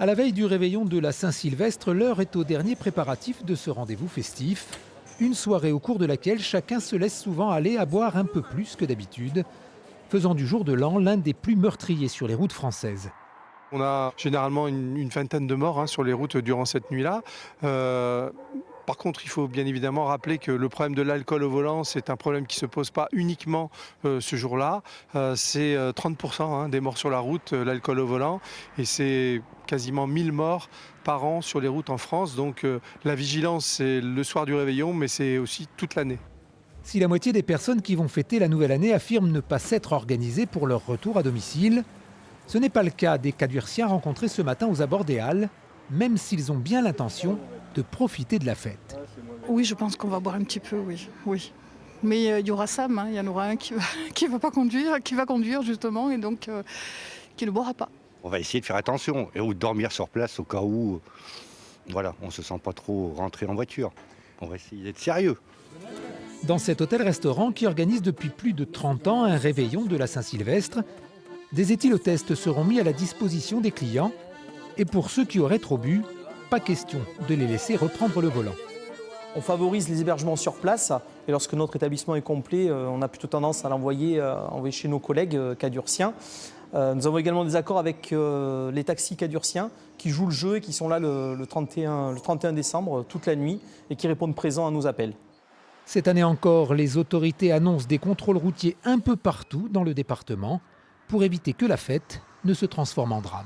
À la veille du réveillon de la Saint-Sylvestre, l'heure est au dernier préparatif de ce rendez-vous festif. Une soirée au cours de laquelle chacun se laisse souvent aller à boire un peu plus que d'habitude, faisant du jour de l'an l'un des plus meurtriers sur les routes françaises. On a généralement une vingtaine de morts sur les routes durant cette nuit-là. Par contre, il faut bien évidemment rappeler que le problème de l'alcool au volant, c'est un problème qui ne se pose pas uniquement ce jour-là. C'est 30% des morts sur la route, l'alcool au volant. Et c'est quasiment 1000 morts par an sur les routes en France. Donc la vigilance, c'est le soir du réveillon, mais c'est aussi toute l'année. Si la moitié des personnes qui vont fêter la nouvelle année affirment ne pas s'être organisées pour leur retour à domicile, ce n'est pas le cas des Cadurciens rencontrés ce matin aux abords des Halles, même s'ils ont bien l'intention de profiter de la fête. Oui, je pense qu'on va boire un petit peu, oui. Mais il y aura Sam, il y en aura un qui va pas conduire, qui va conduire justement, et donc qui ne boira pas. On va essayer de faire attention et ou de dormir sur place au cas où on ne se sent pas trop rentrer en voiture. On va essayer d'être sérieux. Dans cet hôtel-restaurant qui organise depuis plus de 30 ans un réveillon de la Saint-Sylvestre, des éthylotests seront mis à la disposition des clients. Et pour ceux qui auraient trop bu, pas question de les laisser reprendre le volant. On favorise les hébergements sur place et lorsque notre établissement est complet, on a plutôt tendance à l'envoyer chez nos collègues cadurciens. Nous avons également des accords avec les taxis cadurciens qui jouent le jeu et qui sont là le 31 décembre toute la nuit et qui répondent présents à nos appels. Cette année encore, les autorités annoncent des contrôles routiers un peu partout dans le département pour éviter que la fête ne se transforme en drame.